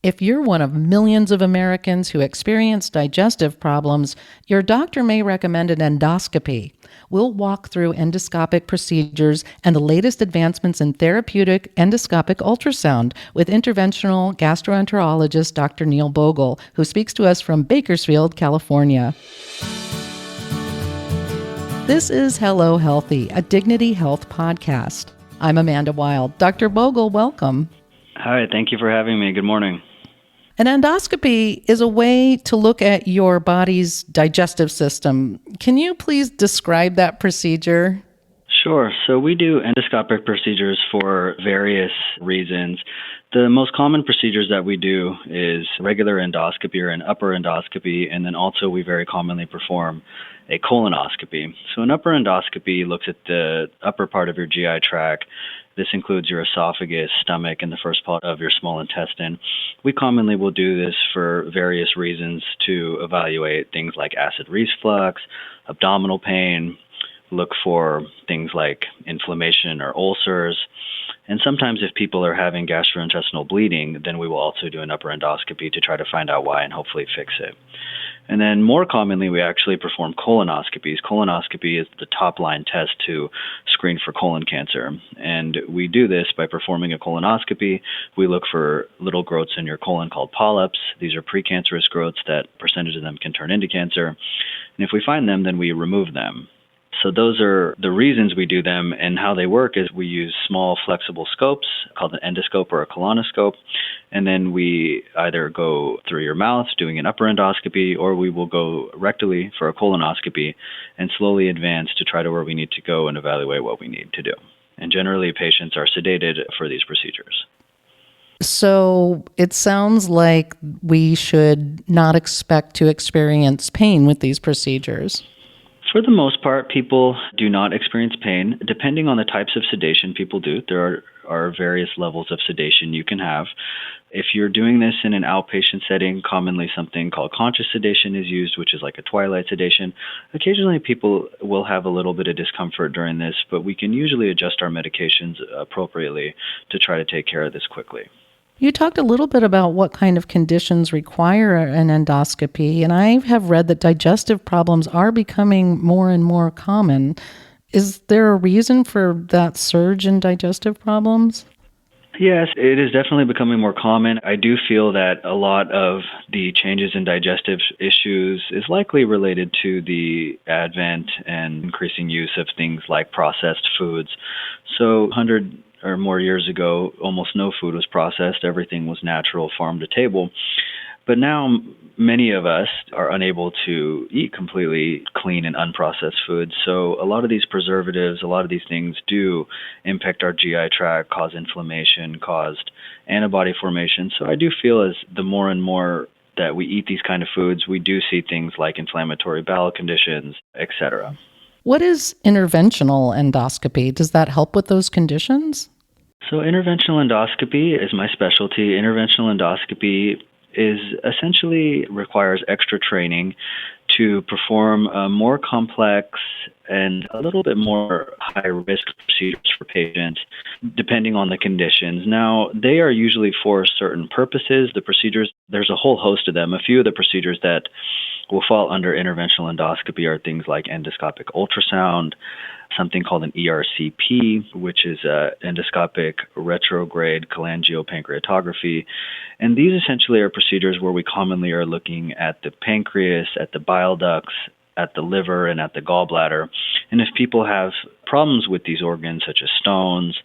If you're one of millions of Americans who experience digestive problems, your doctor may recommend an endoscopy. We'll walk through endoscopic procedures and the latest advancements in therapeutic endoscopic ultrasound with interventional gastroenterologist Dr. Neil Bogle, who speaks to us from Bakersfield, California. This is Hello Healthy, a Dignity Health podcast. I'm Amanda Wild. Dr. Bogle, welcome. Hi, thank you for having me. Good morning. An endoscopy is a way to look at your body's digestive system. Can you please describe that procedure? Sure. So we do endoscopic procedures for various reasons. The most common procedures that we do is regular endoscopy or an upper endoscopy, and then also we very commonly perform a colonoscopy. So an upper endoscopy looks at the upper part of your GI tract. This includes your esophagus, stomach, and the first part of your small intestine. We commonly will do this for various reasons to evaluate things like acid reflux, abdominal pain, look for things like inflammation or ulcers. And sometimes if people are having gastrointestinal bleeding, then we will also do an upper endoscopy to try to find out why and hopefully fix it. And then more commonly, we actually perform colonoscopies. Colonoscopy is the top-line test to screen for colon cancer. And we do this by performing a colonoscopy. We look for little growths in your colon called polyps. These are precancerous growths that percentage of them can turn into cancer. And if we find them, then we remove them. So those are the reasons we do them, and how they work is we use small flexible scopes called an endoscope or a colonoscope, and then we either go through your mouth doing an upper endoscopy, or we will go rectally for a colonoscopy and slowly advance to try to where we need to go and evaluate what we need to do. And generally, patients are sedated for these procedures. So it sounds like we should not expect to experience pain with these procedures. For the most part, people do not experience pain. Depending on the types of sedation people do, there are various levels of sedation you can have. If you're doing this in an outpatient setting, commonly something called conscious sedation is used, which is like a twilight sedation. Occasionally, people will have a little bit of discomfort during this, but we can usually adjust our medications appropriately to try to take care of this quickly. You talked a little bit about what kind of conditions require an endoscopy, and I have read that digestive problems are becoming more and more common. Is there a reason for that surge in digestive problems? Yes, it is definitely becoming more common. I do feel that a lot of the changes in digestive issues is likely related to the advent and increasing use of things like processed foods. So 100 or more years ago, almost no food was processed. Everything was natural, farm to table. But now many of us are unable to eat completely clean and unprocessed foods. So a lot of these preservatives, a lot of these things do impact our GI tract, cause inflammation, caused antibody formation. So I do feel as the more and more that we eat these kind of foods, we do see things like inflammatory bowel conditions, etc. What is interventional endoscopy? Does that help with those conditions? So interventional endoscopy is my specialty. Interventional endoscopy is essentially requires extra training to perform more complex and a little bit more high-risk procedures for patients, depending on the conditions. Now, they are usually for certain purposes. The procedures, there's a whole host of them. A few of the procedures that will fall under interventional endoscopy are things like endoscopic ultrasound, something called an ERCP, which is endoscopic retrograde cholangiopancreatography. And these essentially are procedures where we commonly are looking at the pancreas, at the bile ducts, at the liver, and at the gallbladder. And if people have problems with these organs, such as stones,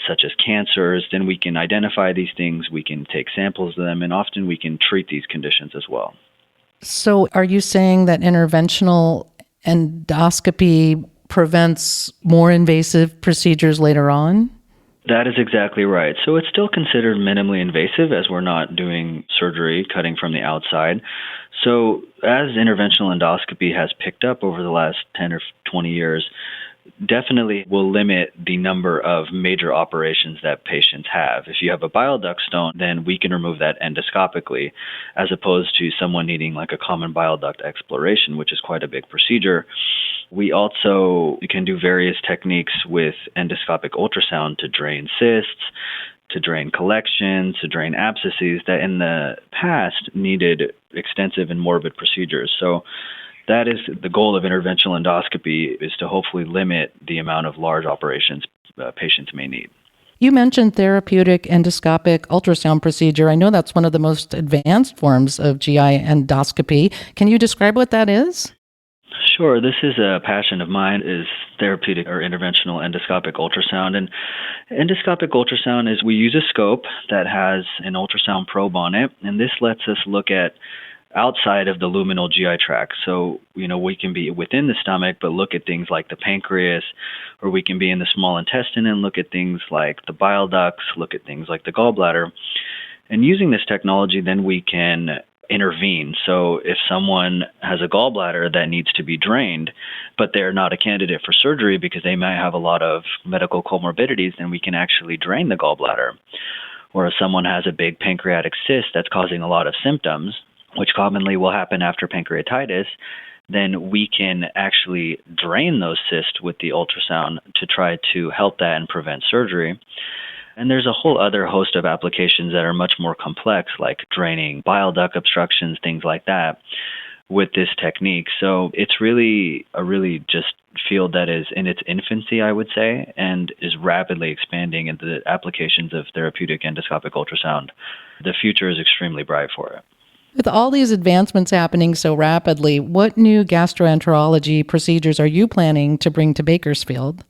such as cancers, then we can identify these things, we can take samples of them, and often we can treat these conditions as well. So are you saying that interventional endoscopy prevents more invasive procedures later on? That is exactly right. So it's still considered minimally invasive as we're not doing surgery, cutting from the outside. So as interventional endoscopy has picked up over the last 10 or 20 years, definitely will limit the number of major operations that patients have. If you have a bile duct stone, then we can remove that endoscopically, as opposed to someone needing like a common bile duct exploration, which is quite a big procedure. We also can do various techniques with endoscopic ultrasound to drain cysts, to drain collections, to drain abscesses that in the past needed extensive and morbid procedures. So that is the goal of interventional endoscopy, is to hopefully limit the amount of large operations patients may need. You mentioned therapeutic endoscopic ultrasound procedure. I know that's one of the most advanced forms of GI endoscopy. Can you describe what that is? Sure. This is a passion of mine, is therapeutic or interventional endoscopic ultrasound. And endoscopic ultrasound is we use a scope that has an ultrasound probe on it, and this lets us look at outside of the luminal GI tract. So, we can be within the stomach, but look at things like the pancreas, or we can be in the small intestine and look at things like the bile ducts, look at things like the gallbladder. And using this technology, then we can intervene. So if someone has a gallbladder that needs to be drained, but they're not a candidate for surgery because they might have a lot of medical comorbidities, then we can actually drain the gallbladder. Or if someone has a big pancreatic cyst that's causing a lot of symptoms, which commonly will happen after pancreatitis, then we can actually drain those cysts with the ultrasound to try to help that and prevent surgery. And there's a whole other host of applications that are much more complex, like draining bile duct obstructions, things like that, with this technique. So it's really just field that is in its infancy, I would say, and is rapidly expanding into the applications of therapeutic endoscopic ultrasound. The future is extremely bright for it. With all these advancements happening so rapidly, what new gastroenterology procedures are you planning to bring to Bakersfield?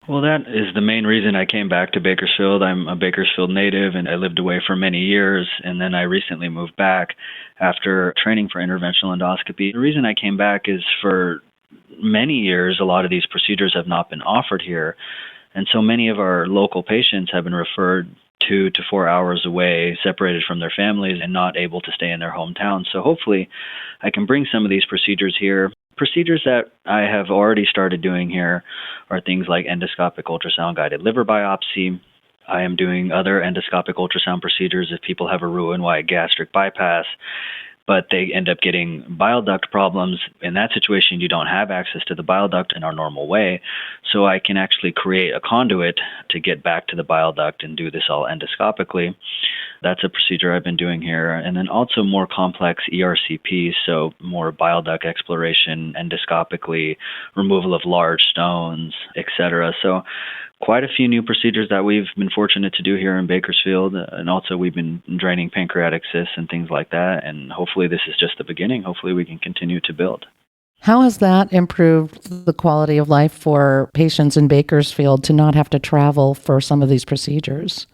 Well, that is the main reason I came back to Bakersfield. I'm a Bakersfield native, and I lived away for many years, and then I recently moved back after training for interventional endoscopy. The reason I came back is for many years, a lot of these procedures have not been offered here, and so many of our local patients have been referred 2 to 4 hours away, separated from their families and not able to stay in their hometown. So hopefully I can bring some of these procedures here. Procedures that I have already started doing here are things like endoscopic ultrasound guided liver biopsy. I am doing other endoscopic ultrasound procedures if people have a Roux-en-Y gastric bypass, but they end up getting bile duct problems. In that situation, you don't have access to the bile duct in our normal way. So I can actually create a conduit to get back to the bile duct and do this all endoscopically. That's a procedure I've been doing here. And then also more complex ERCP, so more bile duct exploration endoscopically, removal of large stones, etc. So quite a few new procedures that we've been fortunate to do here in Bakersfield. And also we've been draining pancreatic cysts and things like that. And hopefully this is just the beginning. Hopefully we can continue to build. How has that improved the quality of life for patients in Bakersfield to not have to travel for some of these procedures?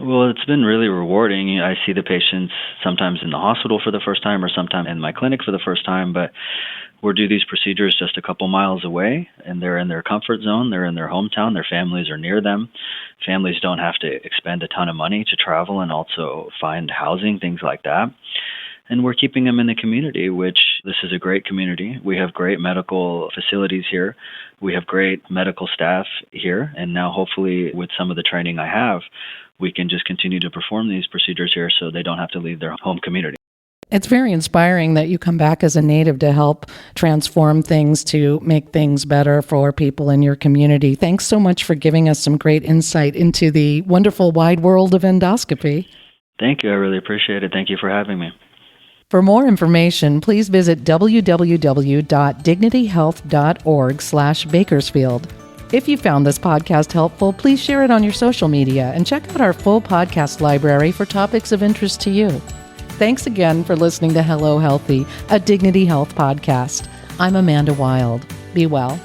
Well, it's been really rewarding. I see the patients sometimes in the hospital for the first time or sometimes in my clinic for the first time, but we'll do these procedures just a couple miles away, and they're in their comfort zone. They're in their hometown. Their families are near them. Families don't have to expend a ton of money to travel and also find housing, things like that. And we're keeping them in the community, which this is a great community. We have great medical facilities here. We have great medical staff here. And now hopefully with some of the training I have, we can just continue to perform these procedures here so they don't have to leave their home community. It's very inspiring that you come back as a native to help transform things, to make things better for people in your community. Thanks so much for giving us some great insight into the wonderful wide world of endoscopy. Thank you. I really appreciate it. Thank you for having me. For more information, please visit www.dignityhealth.org/Bakersfield. If you found this podcast helpful, please share it on your social media and check out our full podcast library for topics of interest to you. Thanks again for listening to Hello Healthy, a Dignity Health podcast. I'm Amanda Wild. Be well.